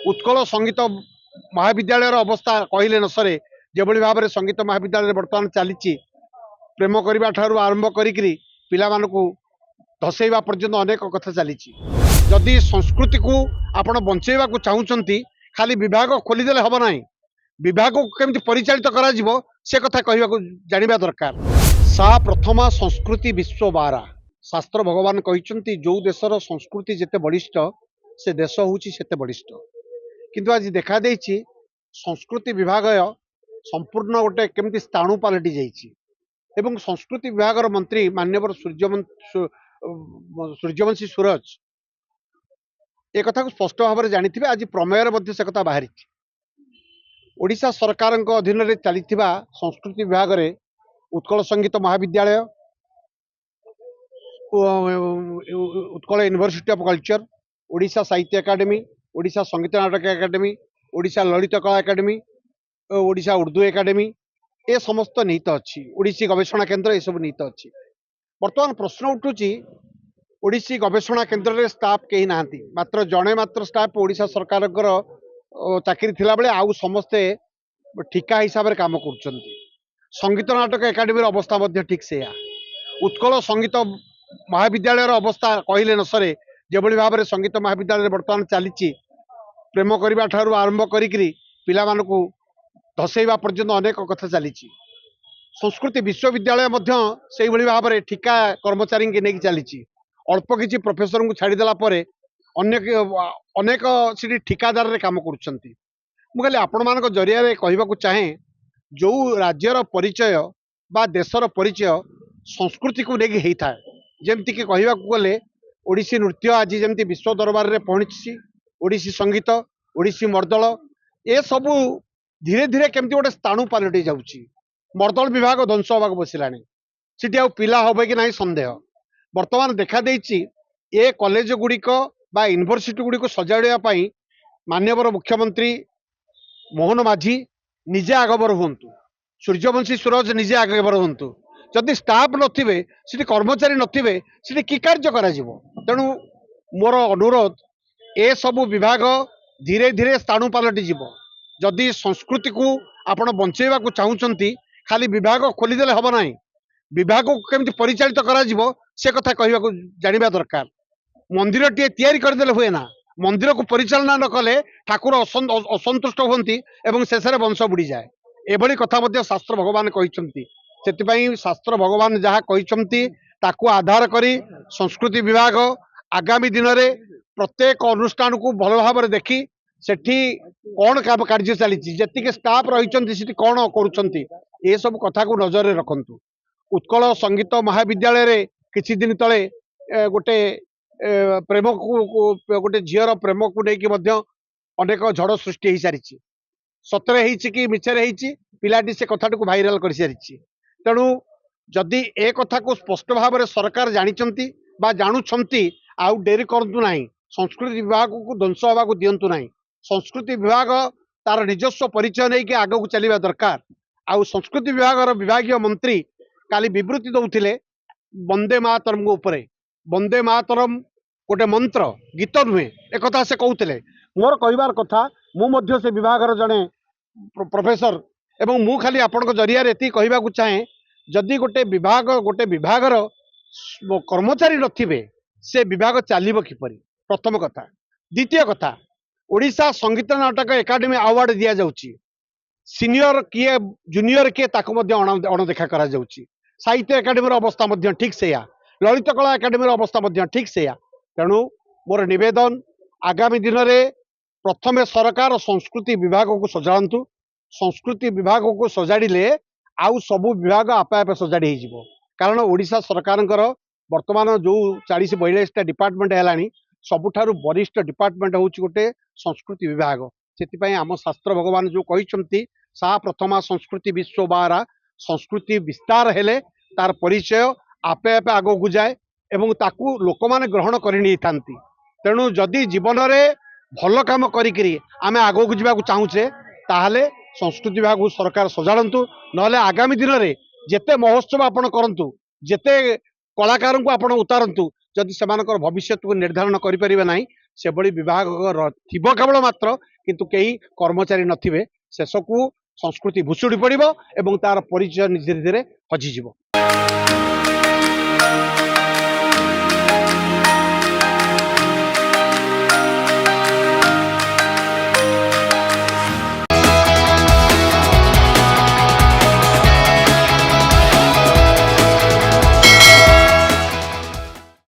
उत्कल संगीत महाविद्यालय अवस्था कहले न सरे जो भाव में संगीत महाविद्यालय बर्तमान चली प्रेम करने ठार आरंभ करी पिला धसैवा पर्यंत अनेक कथा चली जदि संस्कृति को आपण बंचेवा को चाहूँगी खाली विभाग खोलीदे हम ना विभाग को केमती परिचालित करा से कथा कहवा जाना दरकार। सा प्रथमा संस्कृति विश्व बारा शास्त्र भगवान कहते जो देशर संस्कृति जिते बलिष्ठ से देश होते बलिष्ठ किंतु आज देखा देछि संस्कृति विभाग संपूर्ण गोटे केमती स्थाणु पलटि जाइछि एवं संस्कृति विभाग मंत्री माननीय सूर्यवंशी सूरज एक कथा को स्पष्ट भाव में जानी आज प्रमेय से कथा बाहरी ओडिशा सरकार अधीन में चली संस्कृति विभाग में उत्कल संगीत महाविद्यालय Utkal university of culture Odisha साहित्य एकाडेमी ओडिशा संगीत नाटक एकाडेमी ओडिशा ललित कला एकाडेमी ओडिशा उर्दू एकाडेमी ए समस्त निहित अच्छी ओडिसी गवेषणा केन्द्र ये सब निहित अच्छी। बर्तमान प्रश्न उठुची ओडिसी गवेषणा केन्द्र रे स्टाफ कहीं ना मात्र जड़े मात्र स्टाफ ओडिशा सरकार चाकरी थिला बेले आउ समस्ते ठिका हिसाब से काम कर संगीत नाटक एकाडेमी अवस्था ठीक से उत्कल संगीत महाविद्यालय अवस्था कहले न सरे जो भाव में संगीत महाविद्यालय बर्तमान चली प्रेम करने ठार आरंभ करी पिला धसैवा पर्यंत अनेक कथा चली संस्कृति विश्वविद्यालय से भाव में ठिका कर्मचारी के नहीं चली अल्प किसी प्रोफेसर को छाड़देला अनेक से ठिकादार रे काम करें आपण मान जरिया कहवाक चाहे जो राज्यर परिचय बा देशर परिचय संस्कृति को लेकिन होता है जमती कि कहवाक गले ओडिसी नृत्य आज जमती विश्व दरबार में पहुंची ओडिसी संगीत ओडिसी मर्दल ए सबू धीरे धीरे केमती गोटे स्थाणु पलटि जाऊँगी मर्दल विभाग ध्वंस होगा बसिलानी सीटी आ पिला हम कि ना सन्देह बर्तमान देखा ए कॉलेज गुड़िक बा यूनिवर्सिटी गुड़िक सजाड़ापी माननीय मुख्यमंत्री मोहन माझी निजे आगबर हूँ सूर्यवंशी सूरज निजे आगबर हूँ जदि स्टाफ नी कर्मचारी नी कि कार्य तेणु मोर अनुरोध ए सबू विभाग धीरे धीरे स्थाणु पलटि जदि संस्कृति को आपण बंचेवा को चाहूँगी खाली विभाग खोलीदे हम ना विभाग को केमती परिचालित करा से कथा कहवा जाना दरकार। मंदिर टे तैयारी करदे हुए ना मंदिर को परिचालना न कले ठाकुर असंतुष्ट होती शेष में वंश बुड़ी जाए एभली कथा शास्त्र भगवान कहते से शास्त्र भगवान जहाँ कहते आधार करी संस्कृति विभाग आगामी दिन में प्रत्येक अनुष्ठान को भल भाव में देखी सेठी कौन कार्य चली जी स्टाफ रही कौन कर सब कथा को नजर में रखु उत्कल संगीत महाविद्यालय रे किछि दिन तले गोटे प्रेम को गोटे झीर प्रेम को लेकिन अनेक झड़ सृष्टि हो सारी सतरे कि मिछरे पिलाटी से कथा को भाइराल कर सारी तेणु जदि ए कथा को स्पष्ट भाव में सरकार जानी जानुंट आउ डेरी करूँ ना संस्कृति विभाग को ध्वंस होगा दिंतु ना संस्कृति विभाग तार निजस्व परिचय नहीं कि आग को चलवा दरकार आउ संस्कृति विभाग विभागीय मंत्री काली विवृत्ति दौले वंदे मातरम उपरे वंदे मातरम गोटे मंत्र गीत नुहे एक से कहते मोर कहबार कथा मु से विभाग जड़े प्रोफेसर एवं मु खाली आपण जरिया कहवा चाहे जदि गोटे विभागर कर्मचारी नथिबे से विभाग चलिबो किपरि प्रथम कथा। द्वितीय कथा ओडिशा संगीत नाटक एकाडेमी अवार्ड दिया जाउची सीनियर किए जूनियर किए अणदेखा करा जाउची साहित्य एकाडेमी अवस्था ठीक से ललित कला एकाडेमी अवस्था ठीक से तेणु मोर निवेदन आगामी दिन में प्रथमे सरकार संस्कृति विभाग को सजाड़ू संस्कृति विभाग को सजाड़े आउ सबू विभाग आपे आपे सजाड़ी हो कारण ओडिशा सरकार वर्तमान जो 40-42 डिपार्टमेंट है सबुठारु वरिष्ठ डिपार्टमेंट हूँ गोटे संस्कृति विभाग से आम शास्त्र भगवान जो कहते सा प्रथमा संस्कृति विश्व बारा संस्कृति विस्तार हेले तार परिचय आपे आपे आग को जाए एवं ताकू लोक माने ग्रहण करनी थांती तेणु जदि जीवन में भल काम करी आमे आग को जावाक चाहूचे ताहले संस्कृति विभाग को सरकार सजाड़ू नहले आगामी दिन में जेते महोत्सव आपण करंतु जेते कलाकार को आपण उतारंतु जदि सेमानकर भविष्य को निर्धारण करें ना से विभाग थिब केवल मात्र किंतु कई कर्मचारी नथिबे शेष को संस्कृति भुशुड़ी पड़ो और तार परिचय धीरे धीरे हजिଯିव।